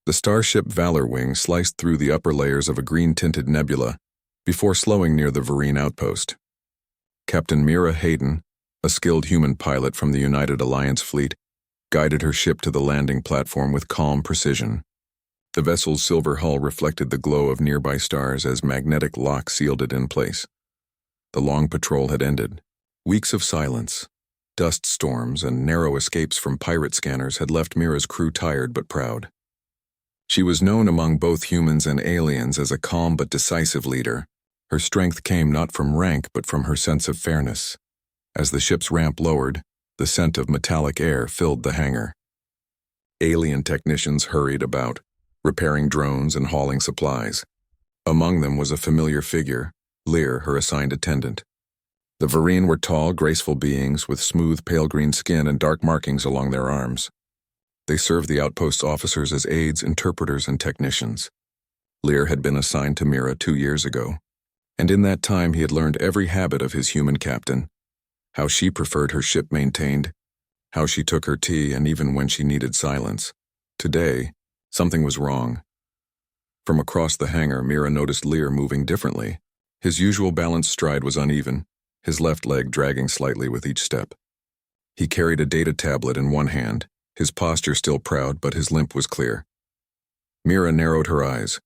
The starship Valorwing sliced through the upper layers of a green-tinted nebula before slowing near the Vereen outpost. Captain Mira Hayden, a skilled human pilot from the United Alliance fleet, guided her ship to the landing platform with calm precision. The vessel's silver hull reflected the glow of nearby stars as magnetic lock sealed it in place. The long patrol had ended. Weeks of silence, dust storms, and narrow escapes from pirate scanners had left Mira's crew tired but proud. She was known among both humans and aliens as a calm but decisive leader. Her strength came not from rank but from her sense of fairness. As the ship's ramp lowered, the scent of metallic air filled the hangar. Alien technicians hurried about, repairing drones and hauling supplies. Among them was a familiar figure, Lear, her assigned attendant. The Vereen were tall, graceful beings with smooth, pale green skin and dark markings along their arms. They served the outpost's officers as aides, interpreters, and technicians. Lear had been assigned to Mira 2 years ago, and in that time he had learned every habit of his human captain, how she preferred her ship maintained, how she took her tea, and even when she needed silence. Today, something was wrong. From across the hangar, Mira noticed Lear moving differently. His usual balanced stride was uneven, his left leg dragging slightly with each step. He carried a data tablet in one hand, his posture still proud, but his limp was clear. Mira narrowed her eyes.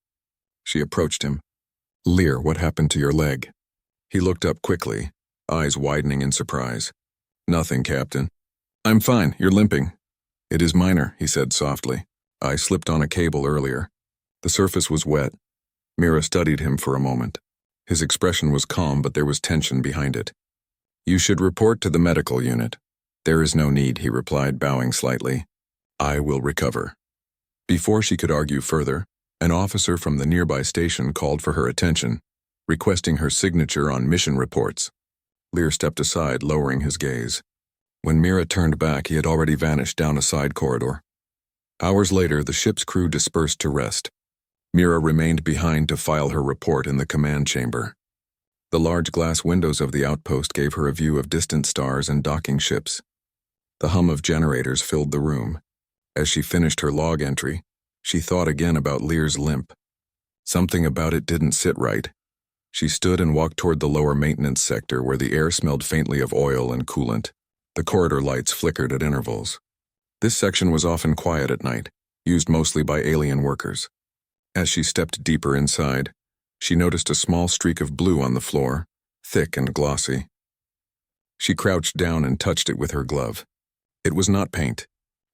She approached him. "Lear, what happened to your leg?" He looked up quickly, eyes widening in surprise. "Nothing, Captain." "I'm fine, you're limping." "It is minor," he said softly. "I slipped on a cable earlier." The surface was wet. Mira studied him for a moment. His expression was calm, but there was tension behind it. "You should report to the medical unit." "There is no need," he replied, bowing slightly. "I will recover." Before she could argue further, an officer from the nearby station called for her attention, requesting her signature on mission reports. Lear stepped aside, lowering his gaze. When Mira turned back, he had already vanished down a side corridor. Hours later, the ship's crew dispersed to rest. Mira remained behind to file her report in the command chamber. The large glass windows of the outpost gave her a view of distant stars and docking ships. The hum of generators filled the room. As she finished her log entry, she thought again about Lear's limp. Something about it didn't sit right. She stood and walked toward the lower maintenance sector where the air smelled faintly of oil and coolant. The corridor lights flickered at intervals. This section was often quiet at night, used mostly by alien workers. As she stepped deeper inside, she noticed a small streak of blue on the floor, thick and glossy. She crouched down and touched it with her glove. It was not paint.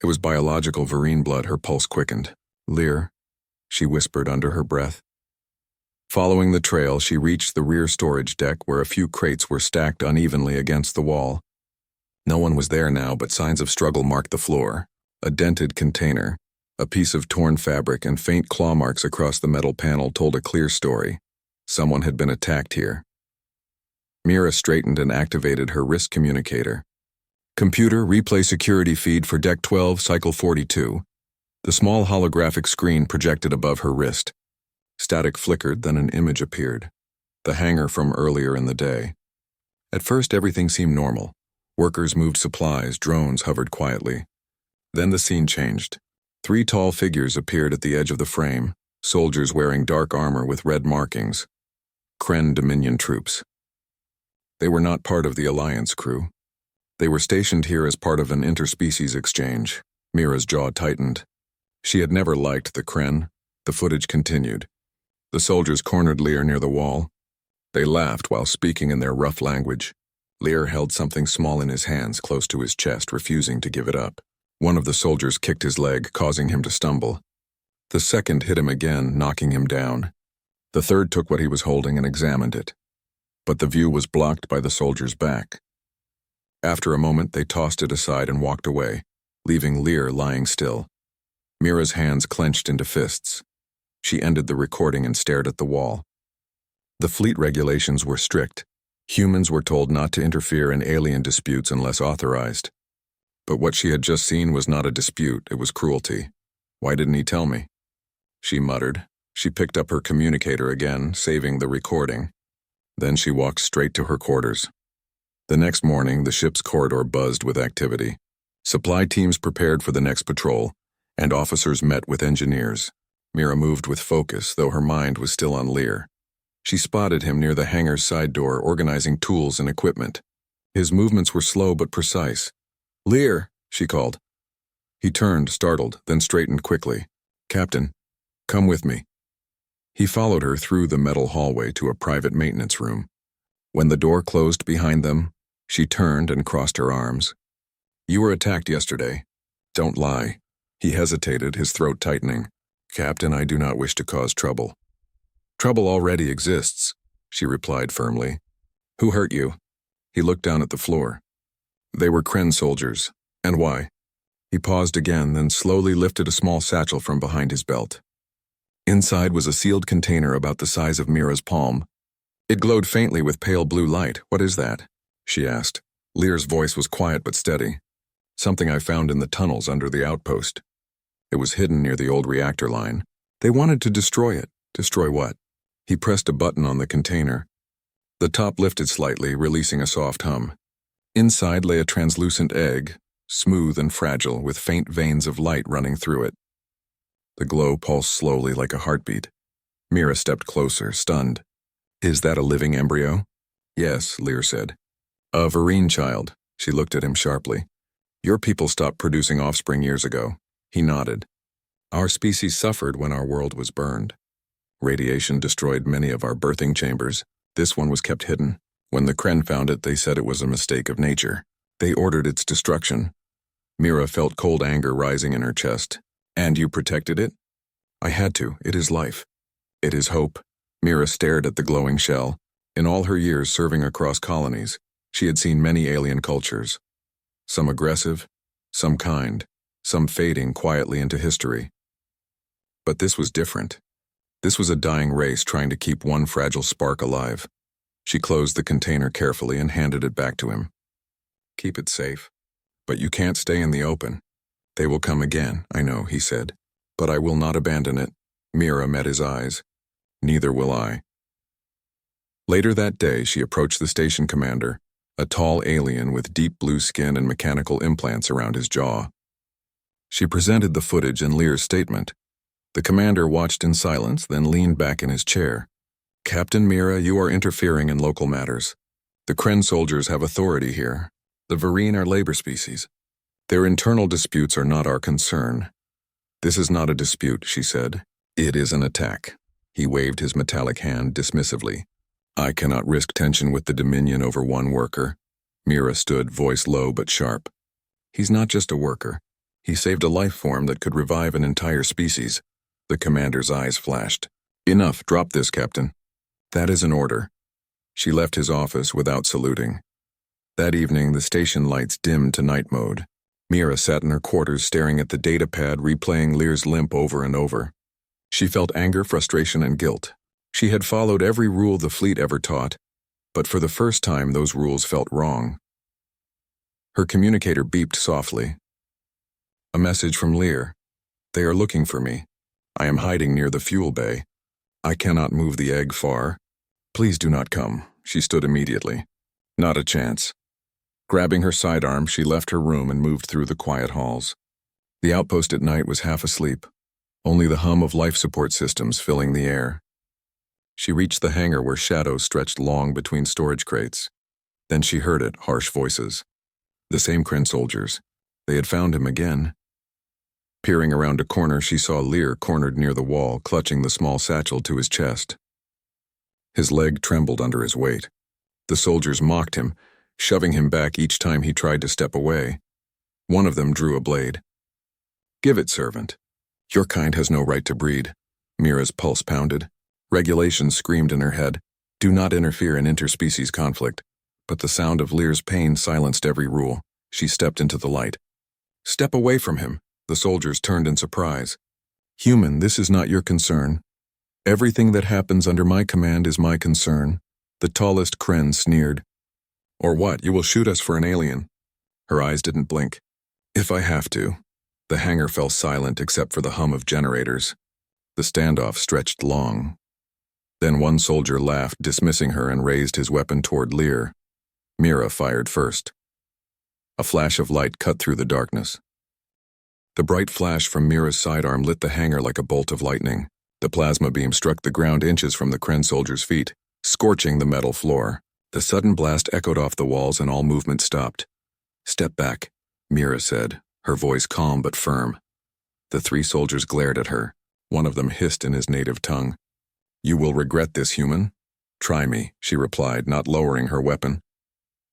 It was biological Vereen blood. Her pulse quickened. "Lear," she whispered under her breath. Following the trail, she reached the rear storage deck where a few crates were stacked unevenly against the wall. No one was there now, but signs of struggle marked the floor. A dented container, a piece of torn fabric, and faint claw marks across the metal panel told a clear story. Someone had been attacked here. Mira straightened and activated her wrist communicator. "Computer, replay security feed for Deck 12, Cycle 42. The small holographic screen projected above her wrist. Static flickered, then an image appeared. The hangar from earlier in the day. At first, everything seemed normal. Workers moved supplies, drones hovered quietly. Then the scene changed. 3 tall figures appeared at the edge of the frame, soldiers wearing dark armor with red markings. Kren Dominion troops. They were not part of the Alliance crew. They were stationed here as part of an interspecies exchange. Mira's jaw tightened. She had never liked the Kren. The footage continued. The soldiers cornered Lear near the wall. They laughed while speaking in their rough language. Lear held something small in his hands close to his chest, refusing to give it up. One of the soldiers kicked his leg, causing him to stumble. The second hit him again, knocking him down. The third took what he was holding and examined it. But the view was blocked by the soldier's back. After a moment, they tossed it aside and walked away, leaving Lear lying still. Mira's hands clenched into fists. She ended the recording and stared at the wall. The fleet regulations were strict. Humans were told not to interfere in alien disputes unless authorized. But what she had just seen was not a dispute, it was cruelty. "Why didn't he tell me?" she muttered. She picked up her communicator again, saving the recording. Then she walked straight to her quarters. The next morning, the ship's corridor buzzed with activity. Supply teams prepared for the next patrol, and officers met with engineers. Mira moved with focus, though her mind was still on Lear. She spotted him near the hangar's side door, organizing tools and equipment. His movements were slow but precise. "Lear," she called. He turned, startled, then straightened quickly. "Captain, come with me." He followed her through the metal hallway to a private maintenance room. When the door closed behind them, she turned and crossed her arms. "You were attacked yesterday. Don't lie." He hesitated, his throat tightening. "Captain, I do not wish to cause trouble." "Trouble already exists," she replied firmly. "Who hurt you?" He looked down at the floor. "They were Kren soldiers. And why?" He paused again, then slowly lifted a small satchel from behind his belt. Inside was a sealed container about the size of Mira's palm. It glowed faintly with pale blue light. "What is that?" she asked. Lear's voice was quiet but steady. "Something I found in the tunnels under the outpost. It was hidden near the old reactor line. They wanted to destroy it." "Destroy what?" He pressed a button on the container. The top lifted slightly, releasing a soft hum. Inside lay a translucent egg, smooth and fragile, with faint veins of light running through it. The glow pulsed slowly like a heartbeat. Mira stepped closer, stunned. "Is that a living embryo?" "Yes," Lear said. "A Varine child." She looked at him sharply. "Your people stopped producing offspring years ago." He nodded. "Our species suffered when our world was burned. Radiation destroyed many of our birthing chambers. This one was kept hidden. When the Kren found it, they said it was a mistake of nature. They ordered its destruction." Mira felt cold anger rising in her chest. "And you protected it?" "I had to. It is life. It is hope." Mira stared at the glowing shell. In all her years serving across colonies, she had seen many alien cultures. Some aggressive, some kind, some fading quietly into history. But this was different. This was a dying race trying to keep one fragile spark alive. She closed the container carefully and handed it back to him. "Keep it safe. But you can't stay in the open." "They will come again, I know," he said. "But I will not abandon it." Mira met his eyes. "Neither will I." Later that day, she approached the station commander, a tall alien with deep blue skin and mechanical implants around his jaw. She presented the footage and Lear's statement. The commander watched in silence, then leaned back in his chair. "Captain Mira, you are interfering in local matters. The Kren soldiers have authority here. The Varine are labor species. Their internal disputes are not our concern." "This is not a dispute," she said. "It is an attack." He waved his metallic hand dismissively. "I cannot risk tension with the Dominion over one worker." Mira stood, voice low but sharp. "He's not just a worker. He saved a life form that could revive an entire species." The commander's eyes flashed. "Enough, drop this, Captain." "That is an order." She left his office without saluting. That evening, the station lights dimmed to night mode. Mira sat in her quarters staring at the data pad, replaying Lear's limp over and over. She felt anger, frustration, and guilt. She had followed every rule the fleet ever taught, but for the first time those rules felt wrong. Her communicator beeped softly. "A message from Lear. They are looking for me. I am hiding near the fuel bay. I cannot move the egg far. Please do not come." She stood immediately. "Not a chance." Grabbing her sidearm, she left her room and moved through the quiet halls. The outpost at night was half asleep, only the hum of life support systems filling the air. She reached the hangar where shadows stretched long between storage crates. Then she heard it, harsh voices. The same Kren soldiers. They had found him again. Peering around a corner, she saw Lear cornered near the wall, clutching the small satchel to his chest. His leg trembled under his weight. The soldiers mocked him, shoving him back each time he tried to step away. One of them drew a blade. "Give it, servant. Your kind has no right to breed." Mira's pulse pounded. Regulations screamed in her head. Do not interfere in interspecies conflict. But the sound of Lear's pain silenced every rule. She stepped into the light. "Step away from him." The soldiers turned in surprise. "Human, this is not your concern. Everything that happens under my command is my concern." The tallest Kren sneered. "Or what? You will shoot us for an alien." Her eyes didn't blink. "If I have to." The hangar fell silent except for the hum of generators. The standoff stretched long. Then one soldier laughed, dismissing her, and raised his weapon toward Lear. Mira fired first. A flash of light cut through the darkness. The bright flash from Mira's sidearm lit the hangar like a bolt of lightning. The plasma beam struck the ground inches from the Kren soldier's feet, scorching the metal floor. The sudden blast echoed off the walls and all movement stopped. "Step back," Mira said, her voice calm but firm. The 3 soldiers glared at her. One of them hissed in his native tongue. "You will regret this, human." "Try me," she replied, not lowering her weapon.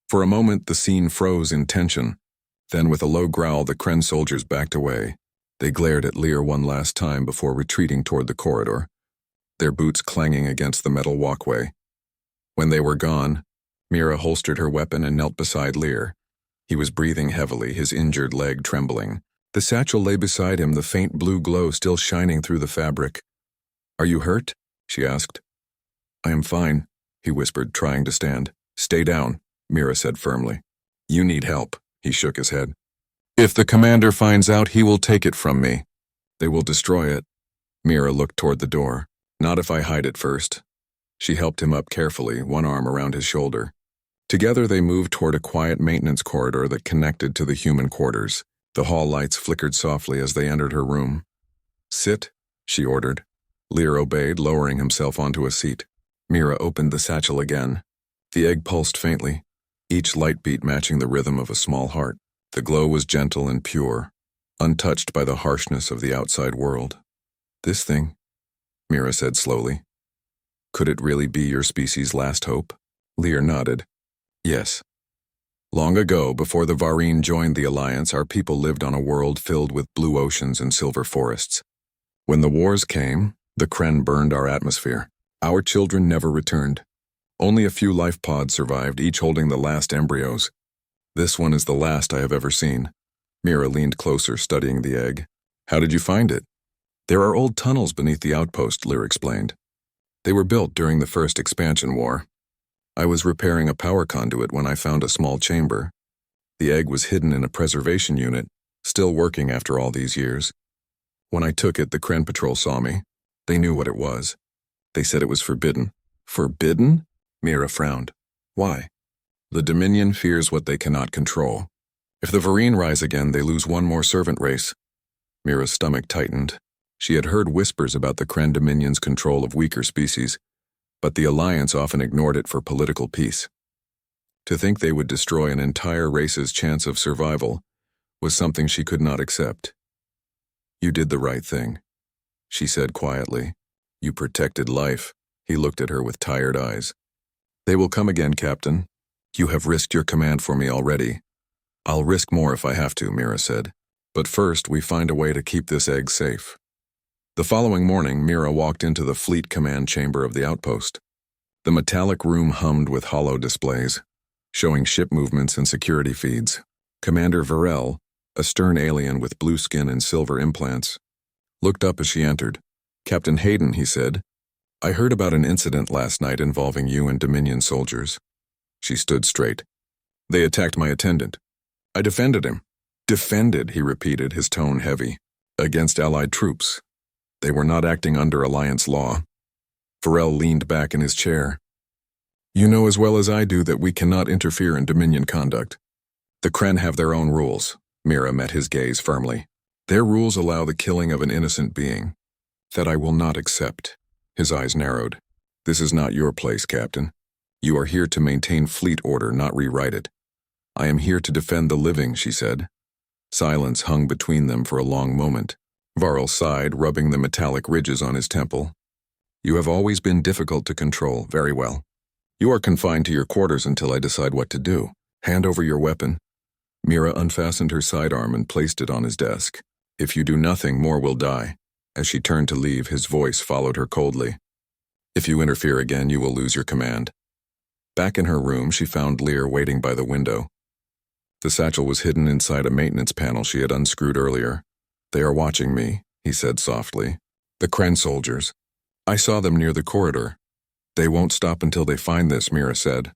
For a moment, the scene froze in tension. Then, with a low growl, the Kren soldiers backed away. They glared at Lear one last time before retreating toward the corridor, their boots clanging against the metal walkway. When they were gone, Mira holstered her weapon and knelt beside Lear. He was breathing heavily, his injured leg trembling. The satchel lay beside him, the faint blue glow still shining through the fabric. "Are you hurt?" she asked. "I am fine," he whispered, trying to stand. "Stay down," Mira said firmly. "You need help," he shook his head. "If the commander finds out, he will take it from me. They will destroy it." Mira looked toward the door. "Not if I hide it first." She helped him up carefully, one arm around his shoulder. Together they moved toward a quiet maintenance corridor that connected to the human quarters. The hall lights flickered softly as they entered her room. "Sit," she ordered. Lear obeyed, lowering himself onto a seat. Mira opened the satchel again. The egg pulsed faintly, each light beat matching the rhythm of a small heart. The glow was gentle and pure, untouched by the harshness of the outside world. "This thing," Mira said slowly. "Could it really be your species' last hope?" Lear nodded. "Yes. Long ago, before the Varine joined the Alliance, our people lived on a world filled with blue oceans and silver forests. When the wars came, the Kren burned our atmosphere. Our children never returned. Only a few life pods survived, each holding the last embryos. This one is the last I have ever seen." Mira leaned closer, studying the egg. "How did you find it?" "There are old tunnels beneath the outpost," Lear explained. "They were built during the first expansion war. I was repairing a power conduit when I found a small chamber. The egg was hidden in a preservation unit, still working after all these years. When I took it, the Kren patrol saw me. They knew what it was. They said it was forbidden." "Forbidden?" Mira frowned. "Why?" "The Dominion fears what they cannot control. If the Varine rise again, they lose one more servant race." Mira's stomach tightened. She had heard whispers about the Kren Dominion's control of weaker species, but the Alliance often ignored it for political peace. To think they would destroy an entire race's chance of survival was something she could not accept. "You did the right thing," she said quietly. "You protected life." He looked at her with tired eyes. "They will come again, Captain. You have risked your command for me already." "I'll risk more if I have to," Mira said. "But first, we find a way to keep this egg safe." The following morning, Mira walked into the fleet command chamber of the outpost. The metallic room hummed with hollow displays, showing ship movements and security feeds. Commander Varel, a stern alien with blue skin and silver implants, looked up as she entered. "Captain Hayden," he said, "I heard about an incident last night involving you and Dominion soldiers." She stood straight. "They attacked my attendant. I defended him." "Defended," he repeated, his tone heavy. "Against Allied troops. They were not acting under Alliance law." Varel leaned back in his chair. "You know as well as I do that we cannot interfere in Dominion conduct. The Kren have their own rules." Mira met his gaze firmly. "Their rules allow the killing of an innocent being. That I will not accept." His eyes narrowed. "This is not your place, Captain. You are here to maintain fleet order, not rewrite it." "I am here to defend the living," she said. Silence hung between them for a long moment. Varel sighed, rubbing the metallic ridges on his temple. "You have always been difficult to control. Very well. You are confined to your quarters until I decide what to do. Hand over your weapon." Mira unfastened her sidearm and placed it on his desk. "If you do nothing, more will die." As she turned to leave, his voice followed her coldly. "If you interfere again, you will lose your command." Back in her room, she found Lear waiting by the window. The satchel was hidden inside a maintenance panel she had unscrewed earlier. "They are watching me," he said softly. "The Kren soldiers. I saw them near the corridor." "They won't stop until they find this," Mira said.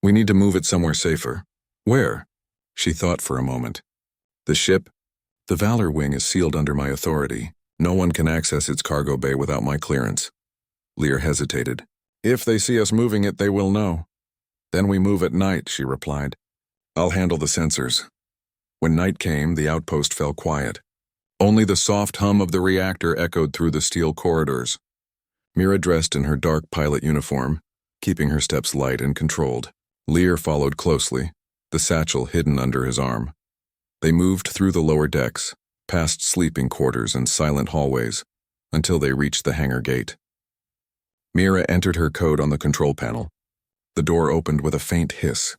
"We need to move it somewhere safer." "Where?" She thought for a moment. "The ship? The Valor Wing is sealed under my authority. No one can access its cargo bay without my clearance." Lear hesitated. "If they see us moving it, they will know." "Then we move at night," she replied. "I'll handle the sensors." When night came, the outpost fell quiet. Only the soft hum of the reactor echoed through the steel corridors. Mira dressed in her dark pilot uniform, keeping her steps light and controlled. Lear followed closely, the satchel hidden under his arm. They moved through the lower decks, past sleeping quarters and silent hallways, until they reached the hangar gate. Mira entered her code on the control panel. The door opened with a faint hiss.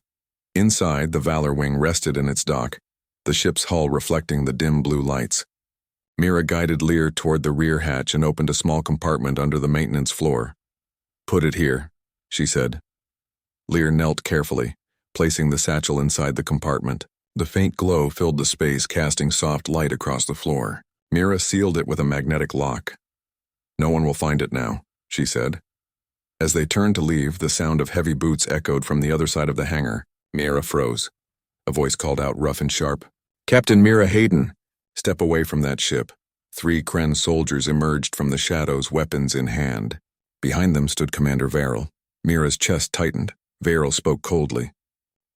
Inside, the Valor Wing rested in its dock, the ship's hull reflecting the dim blue lights. Mira guided Lear toward the rear hatch and opened a small compartment under the maintenance floor. "Put it here," she said. Lear knelt carefully, placing the satchel inside the compartment. The faint glow filled the space, casting soft light across the floor. Mira sealed it with a magnetic lock. "No one will find it now," she said. As they turned to leave, the sound of heavy boots echoed from the other side of the hangar. Mira froze. A voice called out rough and sharp, "Captain Mira Hayden, step away from that ship." 3 Kren soldiers emerged from the shadows, weapons in hand. Behind them stood Commander Varel. Mira's chest tightened. Varel spoke coldly.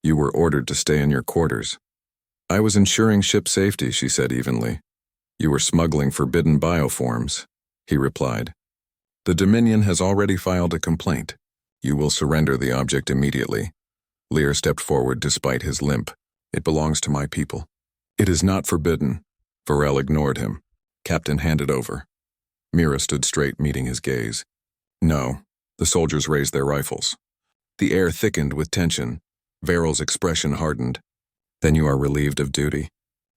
"You were ordered to stay in your quarters." "I was ensuring ship safety," she said evenly. "You were smuggling forbidden bioforms," he replied. "The Dominion has already filed a complaint. You will surrender the object immediately." Lear stepped forward despite his limp. "It belongs to my people." "It is not forbidden." Varel ignored him. "Captain, hand it over." Mira stood straight, meeting his gaze. "No." The soldiers raised their rifles. The air thickened with tension. Varel's expression hardened. "Then you are relieved of duty."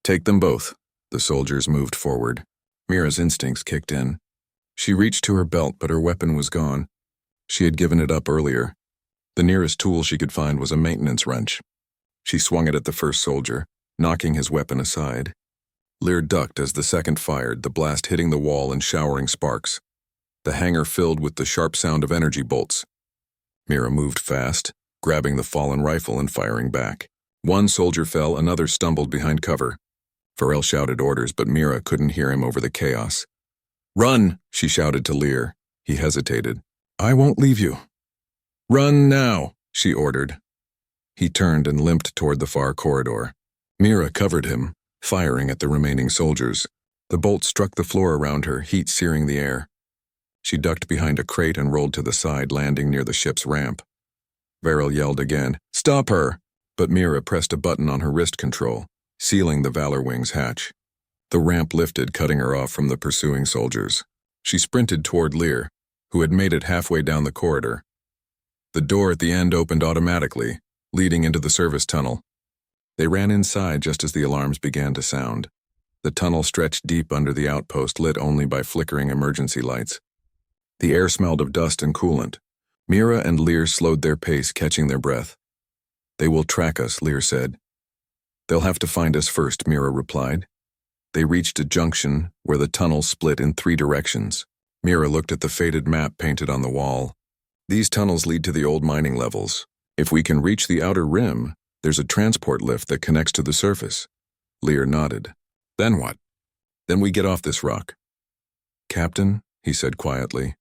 "Take them both." The soldiers moved forward. Mira's instincts kicked in. She reached to her belt, but her weapon was gone. She had given it up earlier. The nearest tool she could find was a maintenance wrench. She swung it at the first soldier, knocking his weapon aside. Lear ducked as the second fired, the blast hitting the wall and showering sparks. The hangar filled with the sharp sound of energy bolts. Mira moved fast, grabbing the fallen rifle and firing back. One soldier fell, another stumbled behind cover. Varel shouted orders, but Mira couldn't hear him over the chaos. "Run!" she shouted to Lear. He hesitated. "I won't leave you." "Run now!" she ordered. He turned and limped toward the far corridor. Mira covered him, firing at the remaining soldiers. The bolt struck the floor around her, heat searing the air. She ducked behind a crate and rolled to the side, landing near the ship's ramp. Varel yelled again, "Stop her!" But Mira pressed a button on her wrist control, sealing the Valor Wing's hatch. The ramp lifted, cutting her off from the pursuing soldiers. She sprinted toward Lear, who had made it halfway down the corridor. The door at the end opened automatically, leading into the service tunnel. They ran inside just as the alarms began to sound. The tunnel stretched deep under the outpost, lit only by flickering emergency lights. The air smelled of dust and coolant. Mira and Lear slowed their pace, catching their breath. "They will track us," Lear said. "They'll have to find us first," Mira replied. They reached a junction where the tunnel split in 3 directions. Mira looked at the faded map painted on the wall. "These tunnels lead to the old mining levels. If we can reach the outer rim, there's a transport lift that connects to the surface." Lear nodded. "Then what?" "Then we get off this rock." "Captain," he said quietly,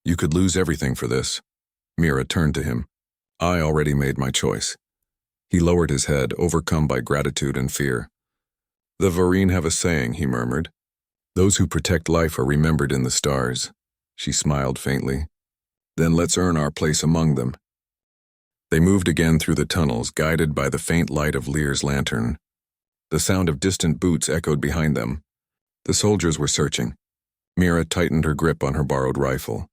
"you could lose everything for this." Mira turned to him. "I already made my choice." He lowered his head, overcome by gratitude and fear. "The Vareen have a saying," he murmured. "Those who protect life are remembered in the stars." She smiled faintly. "Then let's earn our place among them." They moved again through the tunnels, guided by the faint light of Lear's lantern. The sound of distant boots echoed behind them. The soldiers were searching. Mira tightened her grip on her borrowed rifle.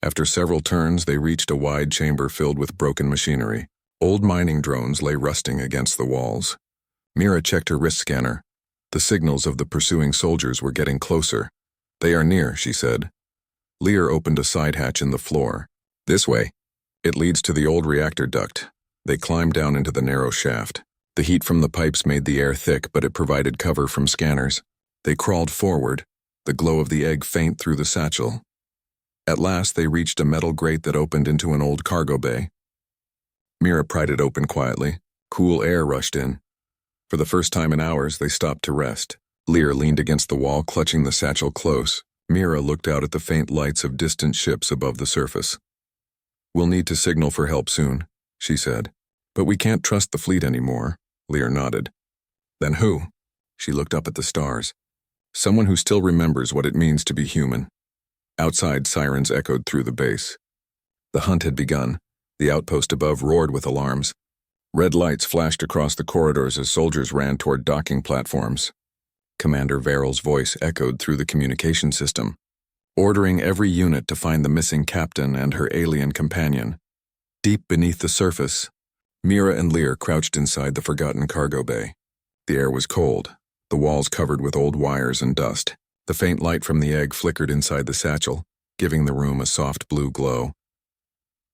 After several turns, they reached a wide chamber filled with broken machinery. Old mining drones lay rusting against the walls. Mira checked her wrist scanner. The signals of the pursuing soldiers were getting closer. "They are near," she said. Lear opened a side hatch in the floor. "This way. It leads to the old reactor duct." They climbed down into the narrow shaft. The heat from the pipes made the air thick, but it provided cover from scanners. They crawled forward, the glow of the egg faint through the satchel. At last, they reached a metal grate that opened into an old cargo bay. Mira pried it open quietly. Cool air rushed in. For the first time in hours, they stopped to rest. Lear leaned against the wall, clutching the satchel close. Mira looked out at the faint lights of distant ships above the surface. "We'll need to signal for help soon," she said. "But we can't trust the fleet anymore." Lear nodded. "Then who?" She looked up at the stars. Someone who still remembers what it means to be human. Outside, sirens echoed through the base. The hunt had begun. The outpost above roared with alarms. Red lights flashed across the corridors as soldiers ran toward docking platforms. Commander Verrill's voice echoed through the communication system, ordering every unit to find the missing captain and her alien companion. Deep beneath the surface, Mira and Lear crouched inside the forgotten cargo bay. The air was cold, the walls covered with old wires and dust. The faint light from the egg flickered inside the satchel, giving the room a soft blue glow.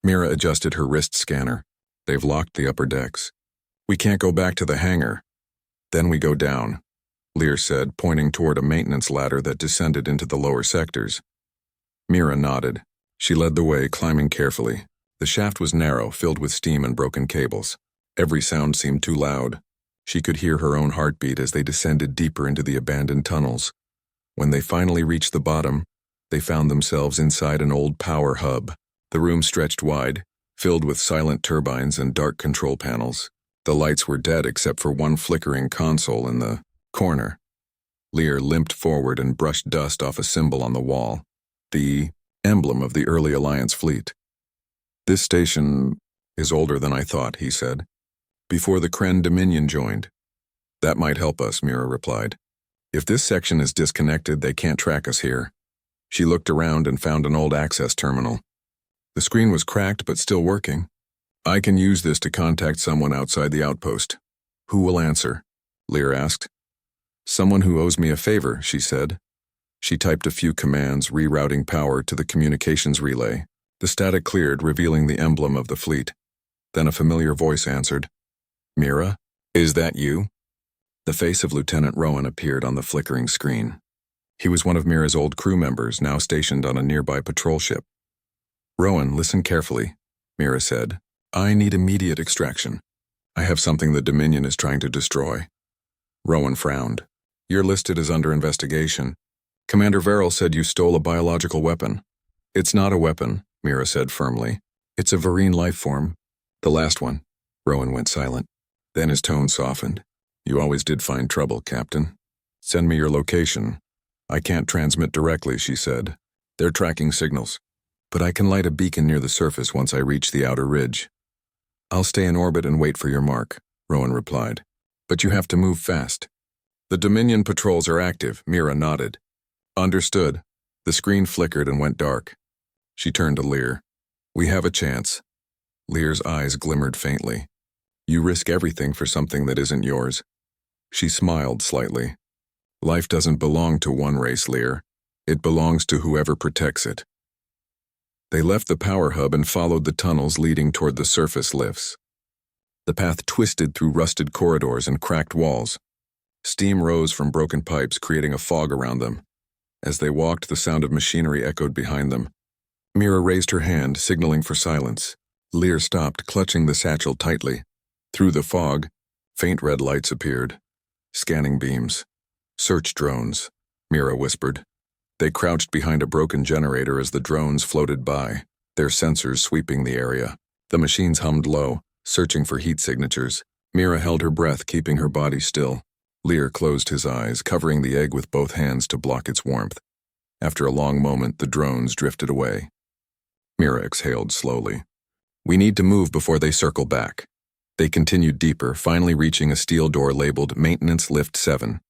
Mira adjusted her wrist scanner. They've locked the upper decks. We can't go back to the hangar. Then we go down, Lear said, pointing toward a maintenance ladder that descended into the lower sectors. Mira nodded. She led the way, climbing carefully. The shaft was narrow, filled with steam and broken cables. Every sound seemed too loud. She could hear her own heartbeat as they descended deeper into the abandoned tunnels. When they finally reached the bottom, they found themselves inside an old power hub. The room stretched wide, filled with silent turbines and dark control panels. The lights were dead except for one flickering console in the corner. Lear limped forward and brushed dust off a symbol on the wall, the emblem of the early Alliance fleet. This station is older than I thought, he said. Before the Kren Dominion joined. That might help us, Mira replied. If this section is disconnected, they can't track us here. She looked around and found an old access terminal. The screen was cracked but still working. I can use this to contact someone outside the outpost. Who will answer? Lear asked. Someone who owes me a favor, she said. She typed a few commands, rerouting power to the communications relay. The static cleared, revealing the emblem of the fleet. Then a familiar voice answered. Mira, is that you? The face of Lieutenant Rowan appeared on the flickering screen. He was one of Mira's old crew members, now stationed on a nearby patrol ship. Rowan, listen carefully, Mira said. I need immediate extraction. I have something the Dominion is trying to destroy. Rowan frowned. You're listed as under investigation. Commander Verrill said you stole a biological weapon. It's not a weapon, Mira said firmly. It's a Vereen life form. The last one. Rowan went silent. Then his tone softened. You always did find trouble, Captain. Send me your location. I can't transmit directly, she said. They're tracking signals. But I can light a beacon near the surface once I reach the outer ridge. I'll stay in orbit and wait for your mark, Rowan replied. But you have to move fast. The Dominion patrols are active, Mira nodded. Understood. The screen flickered and went dark. She turned to Lear. We have a chance. Lear's eyes glimmered faintly. You risk everything for something that isn't yours. She smiled slightly. Life doesn't belong to one race, Lear. It belongs to whoever protects it. They left the power hub and followed the tunnels leading toward the surface lifts. The path twisted through rusted corridors and cracked walls. Steam rose from broken pipes, creating a fog around them. As they walked, the sound of machinery echoed behind them. Mira raised her hand, signaling for silence. Lear stopped, clutching the satchel tightly. Through the fog, faint red lights appeared. Scanning beams. Search drones, Mira whispered. They crouched behind a broken generator as the drones floated by, their sensors sweeping the area. The machines hummed low, searching for heat signatures. Mira held her breath, keeping her body still. Lear closed his eyes, covering the egg with both hands to block its warmth. After a long moment, the drones drifted away. Mira exhaled slowly. We need to move before they circle back. They continued deeper, finally reaching a steel door labeled Maintenance Lift 7.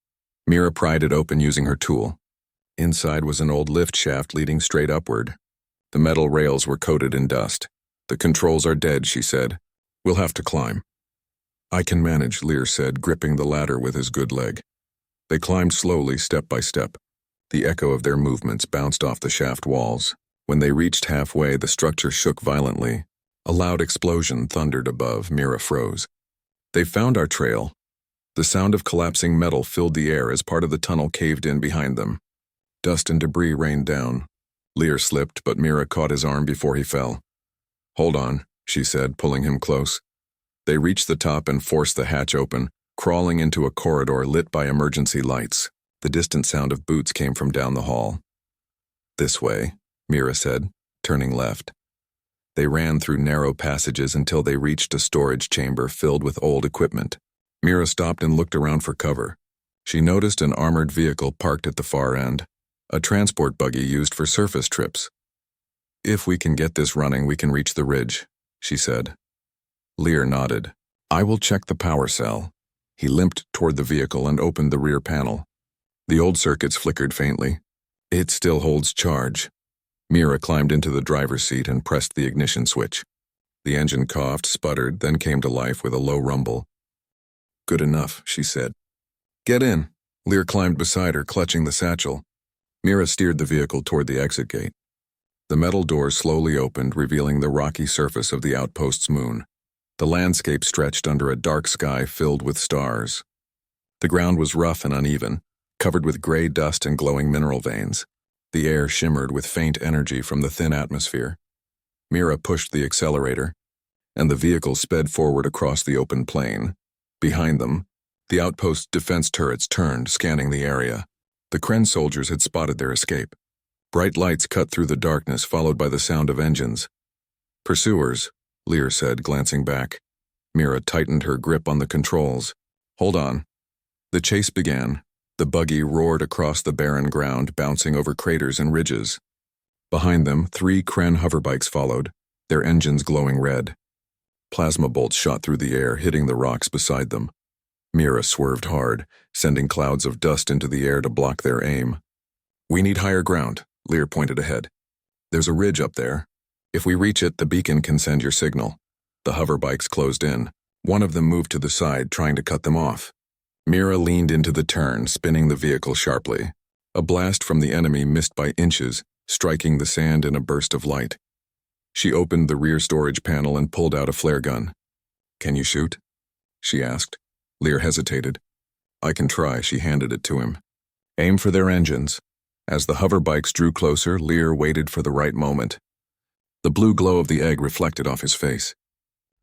Mira pried it open using her tool. Inside was an old lift shaft leading straight upward. The metal rails were coated in dust. The controls are dead, she said. We'll have to climb. I can manage, Lear said, gripping the ladder with his good leg. They climbed slowly, step by step. The echo of their movements bounced off the shaft walls. When they reached halfway, the structure shook violently. A loud explosion thundered above. Mira froze. They found our trail. The sound of collapsing metal filled the air as part of the tunnel caved in behind them. Dust and debris rained down. Lear slipped, but Mira caught his arm before he fell. Hold on, she said, pulling him close. They reached the top and forced the hatch open, crawling into a corridor lit by emergency lights. The distant sound of boots came from down the hall. This way, Mira said, turning left. They ran through narrow passages until they reached a storage chamber filled with old equipment. Mira stopped and looked around for cover. She noticed an armored vehicle parked at the far end, a transport buggy used for surface trips. "If we can get this running, we can reach the ridge," she said. Lear nodded. "I will check the power cell." He limped toward the vehicle and opened the rear panel. The old circuits flickered faintly. "It still holds charge." Mira climbed into the driver's seat and pressed the ignition switch. The engine coughed, sputtered, then came to life with a low rumble. "Good enough," she said. "Get in." Lear climbed beside her, clutching the satchel. Mira steered the vehicle toward the exit gate. The metal doors slowly opened, revealing the rocky surface of the outpost's moon. The landscape stretched under a dark sky filled with stars. The ground was rough and uneven, covered with gray dust and glowing mineral veins. The air shimmered with faint energy from the thin atmosphere. Mira pushed the accelerator, and the vehicle sped forward across the open plain. Behind them, the outpost's defense turrets turned, scanning the area. The Kren soldiers had spotted their escape. Bright lights cut through the darkness, followed by the sound of engines. "Pursuers," Lear said, glancing back. Mira tightened her grip on the controls. "Hold on." The chase began. The buggy roared across the barren ground, bouncing over craters and ridges. Behind them, 3 Kren hoverbikes followed, their engines glowing red. Plasma bolts shot through the air, hitting the rocks beside them. Mira swerved hard, sending clouds of dust into the air to block their aim. "We need higher ground," Lear pointed ahead. "There's a ridge up there. If we reach it, the beacon can send your signal." The hoverbikes closed in. One of them moved to the side, trying to cut them off. Mira leaned into the turn, spinning the vehicle sharply. A blast from the enemy missed by inches, striking the sand in a burst of light. She opened the rear storage panel and pulled out a flare gun. "Can you shoot?" she asked. Lear hesitated. "I can try," she handed it to him. "Aim for their engines." As the hoverbikes drew closer, Lear waited for the right moment. The blue glow of the egg reflected off his face.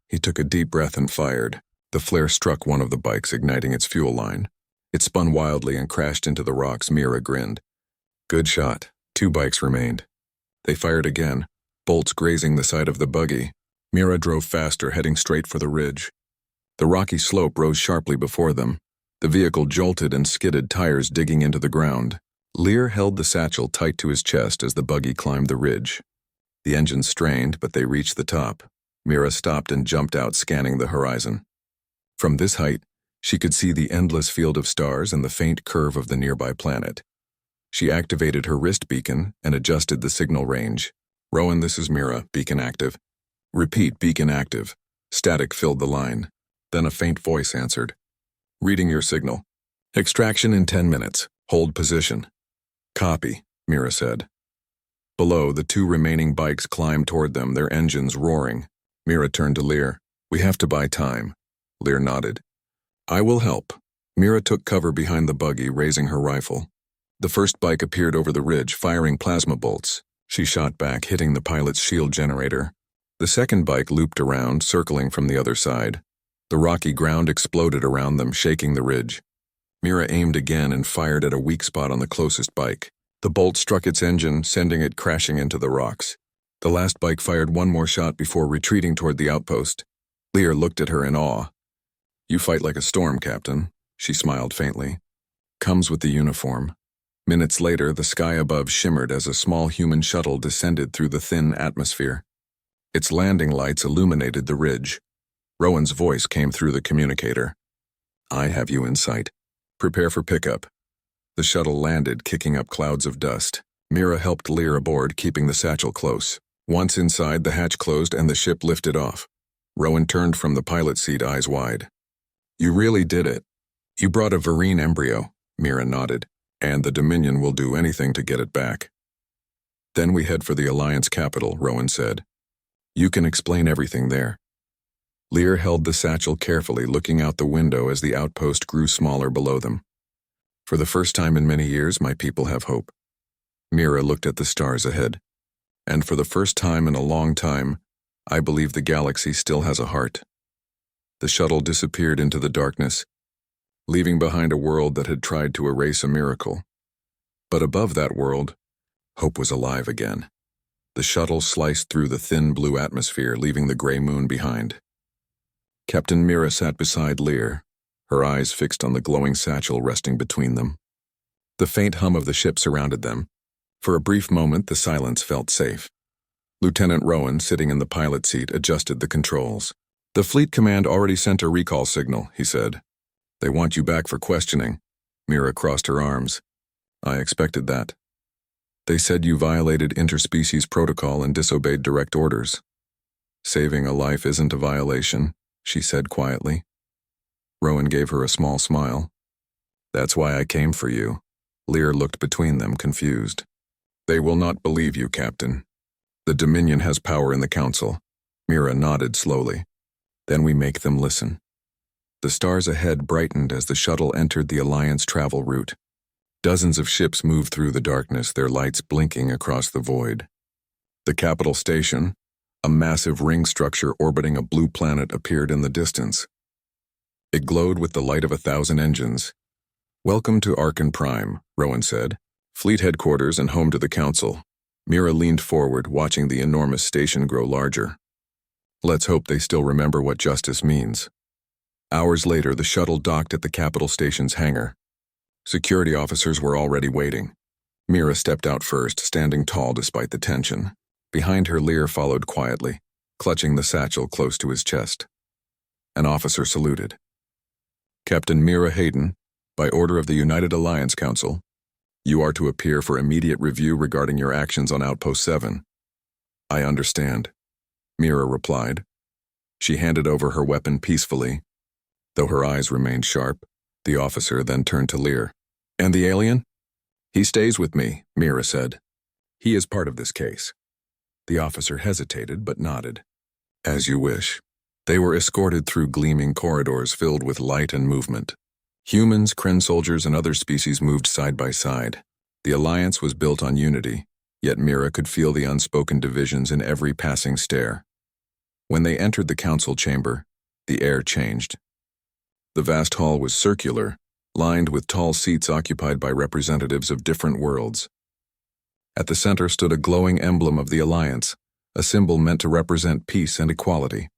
He took a deep breath and fired. The flare struck one of the bikes, igniting its fuel line. It spun wildly and crashed into the rocks. Mira grinned. "Good shot." 2 bikes remained. They fired again, bolts grazing the side of the buggy. Mira drove faster, heading straight for the ridge. The rocky slope rose sharply before them. The vehicle jolted and skidded, tires digging into the ground. Lear held the satchel tight to his chest as the buggy climbed the ridge. The engines strained, but they reached the top. Mira stopped and jumped out, scanning the horizon. From this height, she could see the endless field of stars and the faint curve of the nearby planet. She activated her wrist beacon and adjusted the signal range. "Rowan, this is Mira. Beacon active." "Repeat, beacon active." Static filled the line. Then a faint voice answered. "Reading your signal. Extraction in 10 minutes. Hold position." "Copy," Mira said. Below, the 2 remaining bikes climbed toward them, their engines roaring. Mira turned to Lear. "We have to buy time." Lear nodded. "I will help." Mira took cover behind the buggy, raising her rifle. The first bike appeared over the ridge, firing plasma bolts. She shot back, hitting the pilot's shield generator. The second bike looped around, circling from the other side. The rocky ground exploded around them, shaking the ridge. Mira aimed again and fired at a weak spot on the closest bike. The bolt struck its engine, sending it crashing into the rocks. The last bike fired one more shot before retreating toward the outpost. Lear looked at her in awe. "You fight like a storm, Captain," she smiled faintly. "Comes with the uniform." Minutes later, the sky above shimmered as a small human shuttle descended through the thin atmosphere. Its landing lights illuminated the ridge. Rowan's voice came through the communicator. "I have you in sight. Prepare for pickup." The shuttle landed, kicking up clouds of dust. Mira helped Lear aboard, keeping the satchel close. Once inside, the hatch closed and the ship lifted off. Rowan turned from the pilot's seat, eyes wide. "You really did it. You brought a Vereen embryo," Mira nodded, "and the Dominion will do anything to get it back." "Then we head for the Alliance capital," Rowan said. "You can explain everything there." Lear held the satchel carefully, looking out the window as the outpost grew smaller below them. "For the first time in many years, my people have hope." Mira looked at the stars ahead. "And for the first time in a long time, I believe the galaxy still has a heart." The shuttle disappeared into the darkness, leaving behind a world that had tried to erase a miracle. But above that world, hope was alive again. The shuttle sliced through the thin blue atmosphere, leaving the gray moon behind. Captain Mira sat beside Lear, her eyes fixed on the glowing satchel resting between them. The faint hum of the ship surrounded them. For a brief moment, the silence felt safe. Lieutenant Rowan, sitting in the pilot seat, adjusted the controls. "The Fleet Command already sent a recall signal," he said. "They want you back for questioning." Mira crossed her arms. "I expected that. They said you violated interspecies protocol and disobeyed direct orders." "Saving a life isn't a violation," she said quietly. Rowan gave her a small smile. "That's why I came for you." Lear looked between them, confused. "They will not believe you, Captain. The Dominion has power in the Council." Mira nodded slowly. "Then we make them listen." The stars ahead brightened as the shuttle entered the Alliance travel route. Dozens of ships moved through the darkness, their lights blinking across the void. The capital station, a massive ring structure orbiting a blue planet, appeared in the distance. It glowed with the light of 1,000 engines. "Welcome to Arkan Prime," Rowan said. "Fleet headquarters and home to the Council." Mira leaned forward, watching the enormous station grow larger. "Let's hope they still remember what justice means." Hours later, the shuttle docked at the capital station's hangar. Security officers were already waiting. Mira stepped out first, standing tall despite the tension. Behind her, Lear followed quietly, clutching the satchel close to his chest. An officer saluted. "Captain Mira Hayden, by order of the United Alliance Council, you are to appear for immediate review regarding your actions on Outpost 7. "I understand," Mira replied. She handed over her weapon peacefully. Though her eyes remained sharp, the officer then turned to Lear. "And the alien?" "He stays with me," Mira said. "He is part of this case." The officer hesitated but nodded. "As you wish." They were escorted through gleaming corridors filled with light and movement. Humans, Kren soldiers, and other species moved side by side. The Alliance was built on unity, yet Mira could feel the unspoken divisions in every passing stare. When they entered the council chamber, the air changed. The vast hall was circular, lined with tall seats occupied by representatives of different worlds. At the center stood a glowing emblem of the Alliance, a symbol meant to represent peace and equality.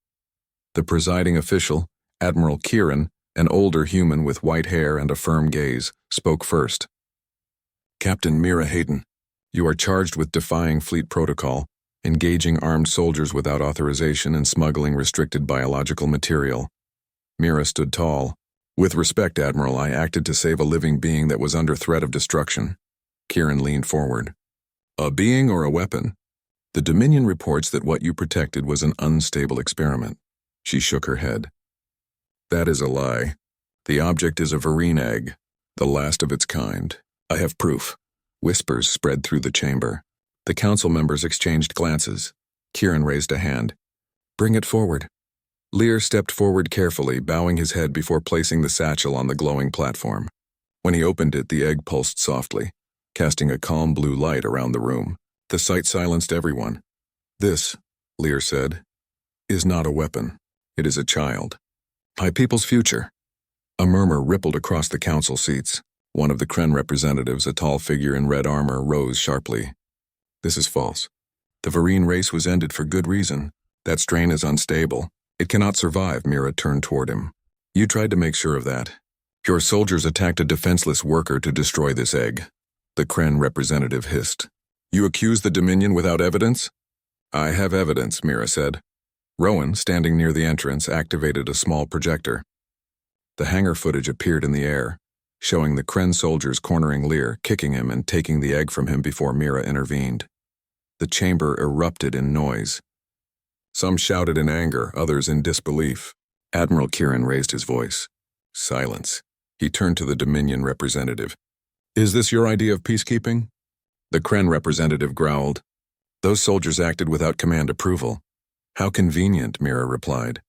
The presiding official, Admiral Kieran, an older human with white hair and a firm gaze, spoke first. "Captain Mira Hayden, you are charged with defying fleet protocol, engaging armed soldiers without authorization, and smuggling restricted biological material." Mira stood tall. "With respect, Admiral, I acted to save a living being that was under threat of destruction." Kieran leaned forward. "A being or a weapon?" "The Dominion reports that what you protected was an unstable experiment." She shook her head. "That is a lie. The object is a Varine egg, the last of its kind. I have proof." Whispers spread through the chamber. The council members exchanged glances. Kieran raised a hand. "Bring it forward." Lear stepped forward carefully, bowing his head before placing the satchel on the glowing platform. When he opened it, the egg pulsed softly, casting a calm blue light around the room. The sight silenced everyone. "This," Lear said, "is not a weapon. It is a child. My people's future." A murmur rippled across the council seats. One of the Kren representatives, a tall figure in red armor, rose sharply. "This is false. The Varine race was ended for good reason. That strain is unstable. It cannot survive." Mira turned toward him. "You tried to make sure of that. Your soldiers attacked a defenseless worker to destroy this egg." The Kren representative hissed. "You accuse the Dominion without evidence?" "I have evidence," Mira said. Rowan, standing near the entrance, activated a small projector. The hangar footage appeared in the air, showing the Kren soldiers cornering Lear, kicking him and taking the egg from him before Mira intervened. The chamber erupted in noise. Some shouted in anger, others in disbelief. Admiral Kieran raised his voice. "Silence." He turned to the Dominion representative. "Is this your idea of peacekeeping?" The Kren representative growled. "Those soldiers acted without command approval." "How convenient," Mira replied.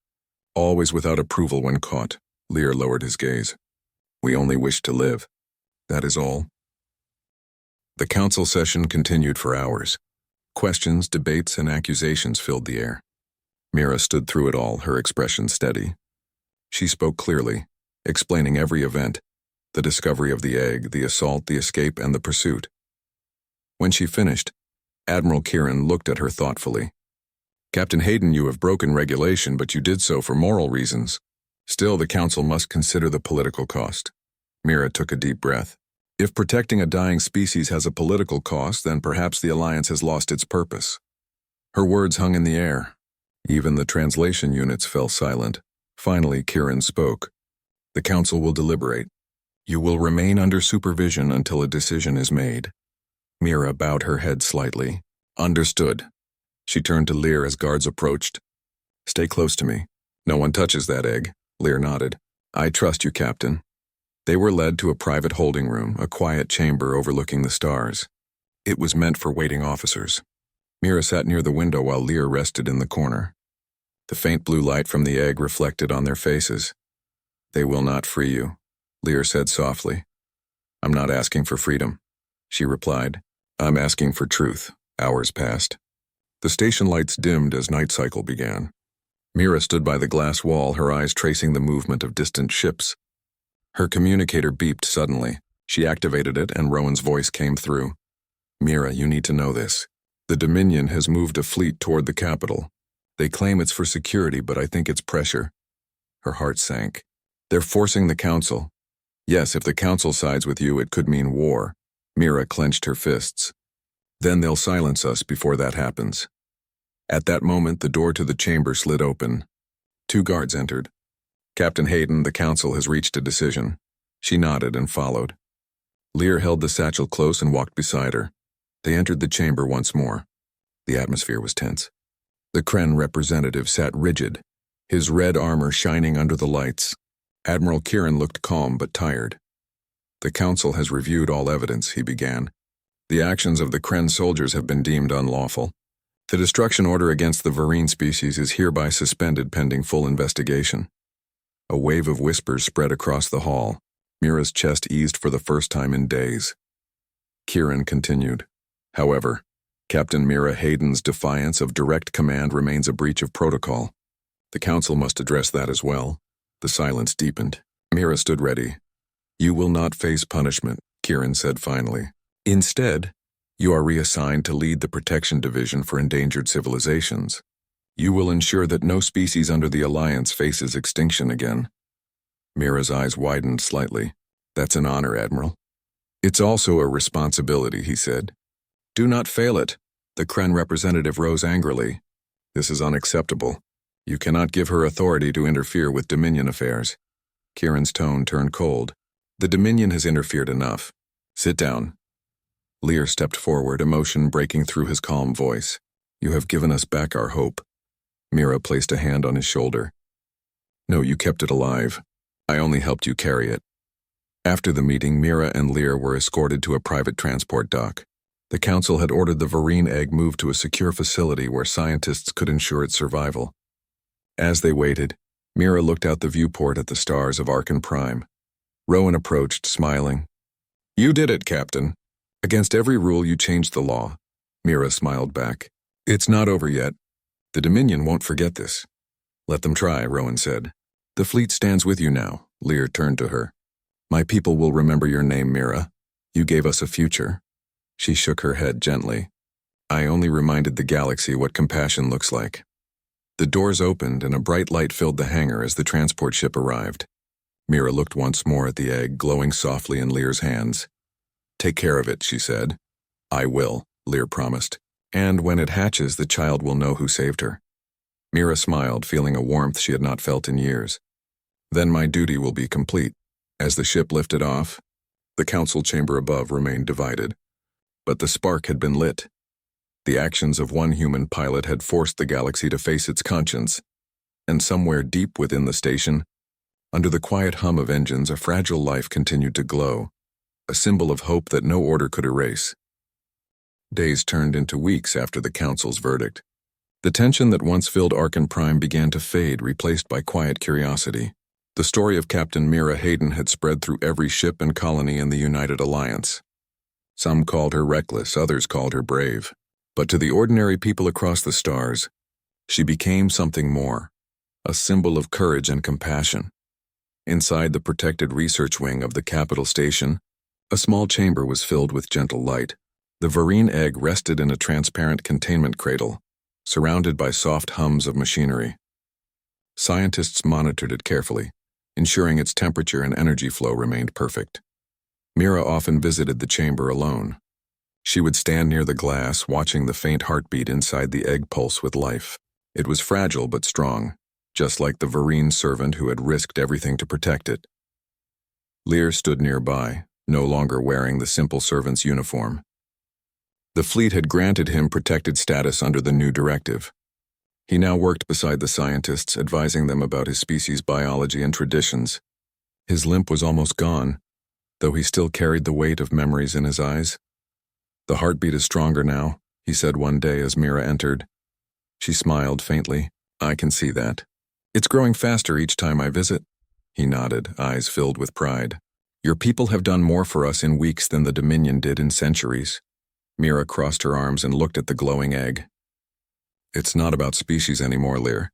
"Always without approval when caught." Lear lowered his gaze. "We only wish to live. That is all." The council session continued for hours. Questions, debates, and accusations filled the air. Mira stood through it all, her expression steady. She spoke clearly, explaining every event, the discovery of the egg, the assault, the escape, and the pursuit. When she finished, Admiral Kieran looked at her thoughtfully. "Captain Hayden, you have broken regulation, but you did so for moral reasons." Still, the Council must consider the political cost. Mira took a deep breath. If protecting a dying species has a political cost, then perhaps the Alliance has lost its purpose. Her words hung in the air. Even the translation units fell silent. Finally, Kieran spoke. The Council will deliberate. You will remain under supervision until a decision is made. Mira bowed her head slightly. Understood. She turned to Lear as guards approached. Stay close to me. No one touches that egg. Lear nodded. I trust you, Captain. They were led to a private holding room, a quiet chamber overlooking the stars. It was meant for waiting officers. Mira sat near the window while Lear rested in the corner. The faint blue light from the egg reflected on their faces. They will not free you, Lear said softly. I'm not asking for freedom, she replied. I'm asking for truth. Hours passed. The station lights dimmed as night cycle began. Mira stood by the glass wall, her eyes tracing the movement of distant ships. Her communicator beeped suddenly. She activated it, and Rowan's voice came through. Mira, you need to know this. The Dominion has moved a fleet toward the capital. They claim it's for security, but I think it's pressure. Her heart sank. They're forcing the Council. Yes, if the Council sides with you, it could mean war. Mira clenched her fists. Then they'll silence us before that happens. At that moment, the door to the chamber slid open. 2 guards entered. Captain Hayden, the Council has reached a decision. She nodded and followed. Lear held the satchel close and walked beside her. They entered the chamber once more. The atmosphere was tense. The Kren representative sat rigid, his red armor shining under the lights. Admiral Kieran looked calm but tired. The Council has reviewed all evidence, he began. The actions of the Kren soldiers have been deemed unlawful. The destruction order against the Varine species is hereby suspended pending full investigation. A wave of whispers spread across the hall. Mira's chest eased for the first time in days. Kieran continued. However, Captain Mira Hayden's defiance of direct command remains a breach of protocol. The Council must address that as well. The silence deepened. Mira stood ready. You will not face punishment, Kieran said finally. Instead, you are reassigned to lead the Protection Division for Endangered Civilizations. You will ensure that no species under the Alliance faces extinction again. Mira's eyes widened slightly. That's an honor, Admiral. It's also a responsibility, he said. Do not fail it. The Kren representative rose angrily. This is unacceptable. You cannot give her authority to interfere with Dominion affairs. Kieran's tone turned cold. The Dominion has interfered enough. Sit down. Lear stepped forward, emotion breaking through his calm voice. You have given us back our hope. Mira placed a hand on his shoulder. No, you kept it alive. I only helped you carry it. After the meeting, Mira and Lear were escorted to a private transport dock. The Council had ordered the Varine egg moved to a secure facility where scientists could ensure its survival. As they waited, Mira looked out the viewport at the stars of Arkan Prime. Rowan approached, smiling. You did it, Captain. Against every rule, you changed the law. Mira smiled back. It's not over yet. The Dominion won't forget this. Let them try, Rowan said. The fleet stands with you now. Lear turned to her. My people will remember your name, Mira. You gave us a future. She shook her head gently. I only reminded the galaxy what compassion looks like. The doors opened and a bright light filled the hangar as the transport ship arrived. Mira looked once more at the egg, glowing softly in Lear's hands. Take care of it, she said. I will, Lear promised. And when it hatches, the child will know who saved her. Mira smiled, feeling a warmth she had not felt in years. Then my duty will be complete. As the ship lifted off, the Council chamber above remained divided. But the spark had been lit. The actions of one human pilot had forced the galaxy to face its conscience. And somewhere deep within the station, under the quiet hum of engines, a fragile life continued to glow, a symbol of hope that no order could erase. Days turned into weeks after the Council's verdict. The tension that once filled Arkan Prime began to fade, replaced by quiet curiosity. The story of Captain Mira Hayden had spread through every ship and colony in the United Alliance. Some called her reckless, others called her brave. But to the ordinary people across the stars, she became something more, a symbol of courage and compassion. Inside the protected research wing of the capital station, a small chamber was filled with gentle light. The Varine egg rested in a transparent containment cradle, surrounded by soft hums of machinery. Scientists monitored it carefully, ensuring its temperature and energy flow remained perfect. Mira often visited the chamber alone. She would stand near the glass, watching the faint heartbeat inside the egg pulse with life. It was fragile but strong, just like the Vereen servant who had risked everything to protect it. Lear stood nearby, no longer wearing the simple servant's uniform. The fleet had granted him protected status under the new directive. He now worked beside the scientists, advising them about his species' biology and traditions. His limp was almost gone, though he still carried the weight of memories in his eyes. "The heartbeat is stronger now," he said one day as Mira entered. She smiled faintly. "I can see that. It's growing faster each time I visit." He nodded, eyes filled with pride. "Your people have done more for us in weeks than the Dominion did in centuries." Mira crossed her arms and looked at the glowing egg. "It's not about species anymore, Lear.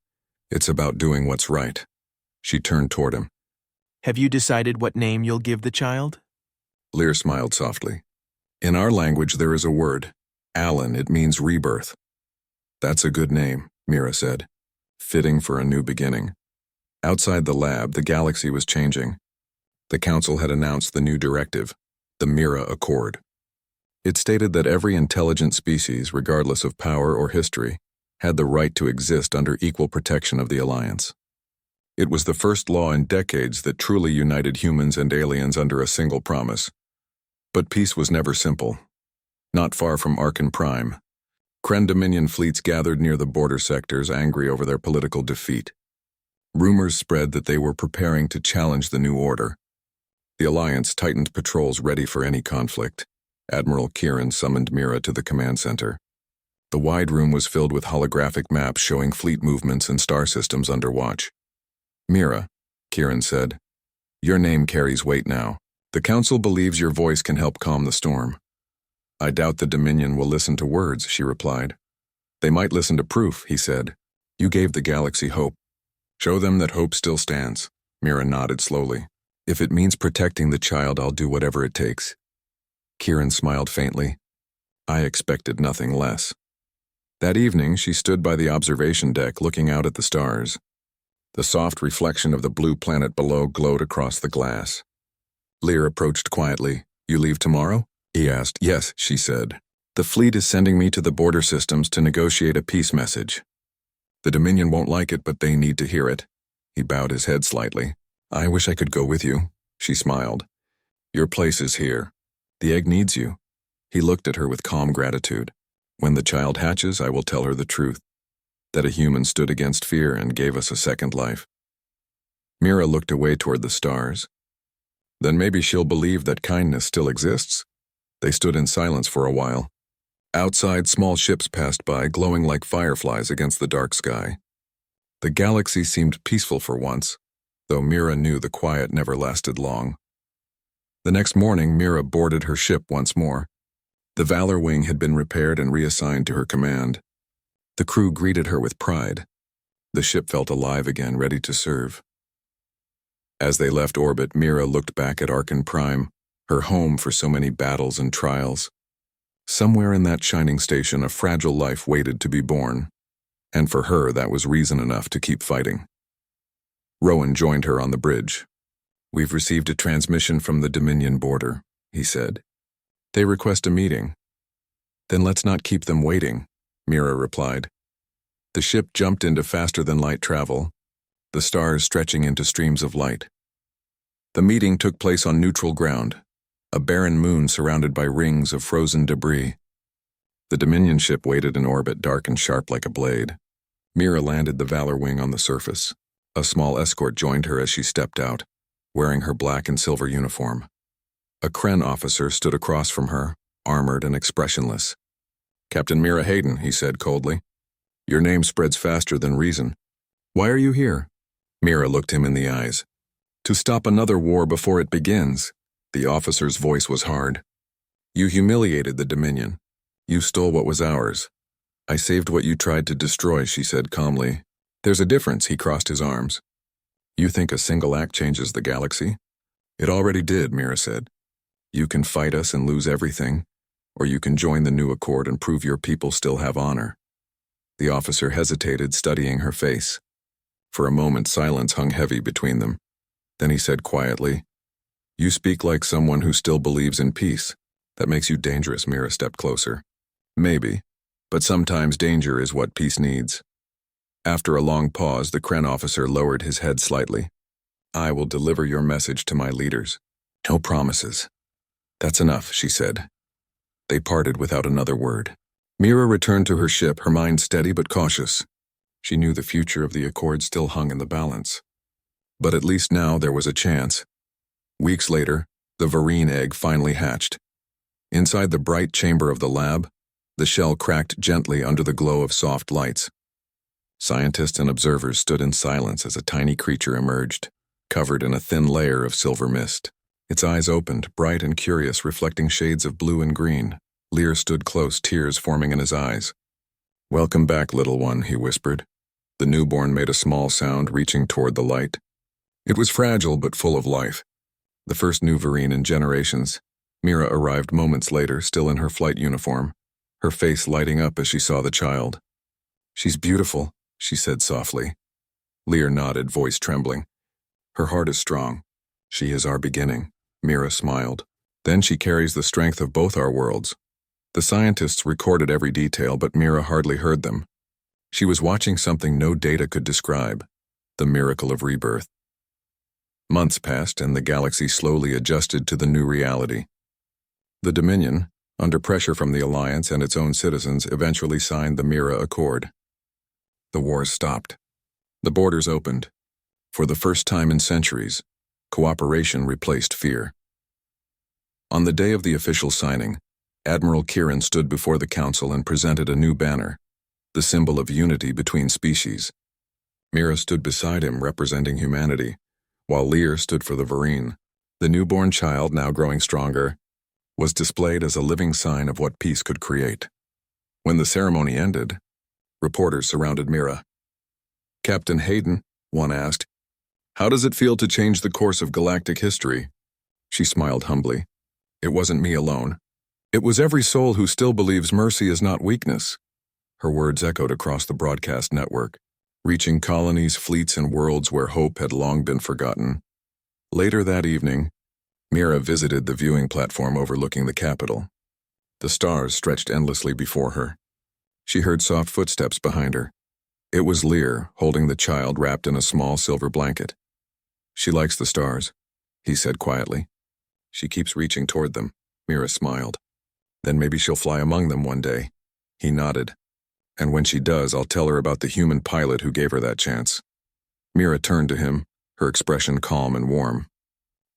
It's about doing what's right." She turned toward him. Have you decided what name you'll give the child? Lear smiled softly. "In our language there is a word. Alan, it means rebirth." "That's a good name," Mira said. "Fitting for a new beginning." Outside the lab, the galaxy was changing. The Council had announced the new directive, the Mira Accord. It stated that every intelligent species, regardless of power or history, had the right to exist under equal protection of the Alliance. It was the first law in decades that truly united humans and aliens under a single promise. But peace was never simple. Not far from Arkan Prime, Kren Dominion fleets gathered near the border sectors, angry over their political defeat. Rumors spread that they were preparing to challenge the new order. The Alliance tightened patrols ready for any conflict. Admiral Kieran summoned Mira to the command center. The wide room was filled with holographic maps showing fleet movements and star systems under watch. "Mira," Kieran said, "your name carries weight now. The Council believes your voice can help calm the storm." "I doubt the Dominion will listen to words," she replied. "They might listen to proof," he said. "You gave the galaxy hope. Show them that hope still stands." Mira nodded slowly. "If it means protecting the child, I'll do whatever it takes." Kieran smiled faintly. "I expected nothing less." That evening, she stood by the observation deck looking out at the stars. The soft reflection of the blue planet below glowed across the glass. Lear approached quietly. "You leave tomorrow?" he asked. "Yes," she said. "The fleet is sending me to the border systems to negotiate a peace message. The Dominion won't like it, but they need to hear it." He bowed his head slightly. "I wish I could go with you," she smiled. "Your place is here. The egg needs you." He looked at her with calm gratitude. "When the child hatches, I will tell her the truth, that a human stood against fear and gave us a second life." Mira looked away toward the stars. "Then maybe she'll believe that kindness still exists." They stood in silence for a while. Outside, small ships passed by, glowing like fireflies against the dark sky. The galaxy seemed peaceful for once, though Mira knew the quiet never lasted long. The next morning, Mira boarded her ship once more. The Valor Wing had been repaired and reassigned to her command. The crew greeted her with pride. The ship felt alive again, ready to serve. As they left orbit, Mira looked back at Arkan Prime, her home for so many battles and trials. Somewhere in that shining station, a fragile life waited to be born, and for her that was reason enough to keep fighting. Rowan joined her on the bridge. "We've received a transmission from the Dominion border," he said. "They request a meeting." "Then let's not keep them waiting," Mira replied. The ship jumped into faster-than-light travel, the stars stretching into streams of light. The meeting took place on neutral ground, a barren moon surrounded by rings of frozen debris. The Dominion ship waited in orbit, dark and sharp like a blade. Mira landed the Valor Wing on the surface. A small escort joined her as she stepped out, wearing her black and silver uniform. A Kren officer stood across from her, armored and expressionless. "Captain Mira Hayden," he said coldly. "Your name spreads faster than reason. Why are you here?" Mira looked him in the eyes. "To stop another war before it begins." The officer's voice was hard. "You humiliated the Dominion. You stole what was ours. I saved what you tried to destroy," she said calmly. "There's a difference," he crossed his arms. "You think a single act changes the galaxy?" "It already did," Mira said. "You can fight us and lose everything, or you can join the new accord and prove your people still have honor." The officer hesitated, studying her face. For a moment, silence hung heavy between them. Then he said quietly, "You speak like someone who still believes in peace. That makes you dangerous." Mira stepped closer. "Maybe, but sometimes danger is what peace needs." After a long pause, the Kren officer lowered his head slightly. "I will deliver your message to my leaders. No promises." "That's enough," she said. They parted without another word. Mira returned to her ship, her mind steady but cautious. She knew the future of the Accord still hung in the balance. But at least now there was a chance. Weeks later, the Varine egg finally hatched. Inside the bright chamber of the lab, the shell cracked gently under the glow of soft lights. Scientists and observers stood in silence as a tiny creature emerged, covered in a thin layer of silver mist. Its eyes opened, bright and curious, reflecting shades of blue and green. Lear stood close, tears forming in his eyes. "Welcome back, little one," he whispered. The newborn made a small sound, reaching toward the light. It was fragile but full of life. The first new Varine in generations. Mira arrived moments later, still in her flight uniform, her face lighting up as she saw the child. "She's beautiful," she said softly. Lear nodded, voice trembling. "Her heart is strong. She is our beginning." Mira smiled. "Then she carries the strength of both our worlds." The scientists recorded every detail, but Mira hardly heard them. She was watching something no data could describe, the miracle of rebirth. Months passed, and the galaxy slowly adjusted to the new reality. The Dominion, under pressure from the Alliance and its own citizens, eventually signed the Mira Accord. The wars stopped. The borders opened. For the first time in centuries, cooperation replaced fear. On the day of the official signing, Admiral Kieran stood before the Council and presented a new banner, the symbol of unity between species. Mira stood beside him, representing humanity, while Lear stood for the Varine. The newborn child, now growing stronger, was displayed as a living sign of what peace could create. When the ceremony ended, reporters surrounded Mira. "Captain Hayden," one asked, "how does it feel to change the course of galactic history?" She smiled humbly. "It wasn't me alone. It was every soul who still believes mercy is not weakness." Her words echoed across the broadcast network, reaching colonies, fleets, and worlds where hope had long been forgotten. Later that evening, Mira visited the viewing platform overlooking the capital. The stars stretched endlessly before her. She heard soft footsteps behind her. It was Lear, holding the child wrapped in a small silver blanket. "She likes the stars," he said quietly. "She keeps reaching toward them." Mira smiled. "Then maybe she'll fly among them one day." He nodded. "And when she does, I'll tell her about the human pilot who gave her that chance." Mira turned to him, her expression calm and warm.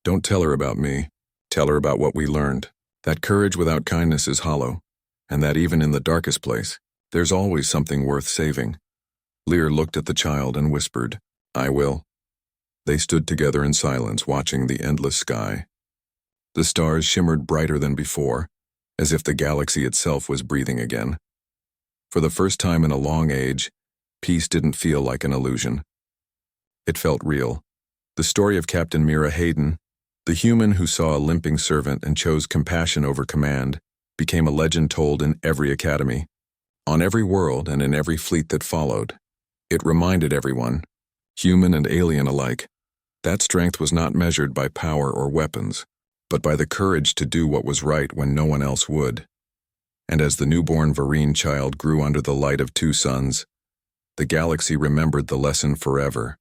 "Don't tell her about me. Tell her about what we learned. That courage without kindness is hollow, and that even in the darkest place, there's always something worth saving." Lear looked at the child and whispered, "I will." They stood together in silence, watching the endless sky. The stars shimmered brighter than before, as if the galaxy itself was breathing again. For the first time in a long age, peace didn't feel like an illusion. It felt real. The story of Captain Mira Hayden, the human who saw a limping servant and chose compassion over command, became a legend told in every academy, on every world and in every fleet that followed. It reminded everyone, human and alien alike, that strength was not measured by power or weapons, but by the courage to do what was right when no one else would. And as the newborn Varine child grew under the light of two suns, the galaxy remembered the lesson forever.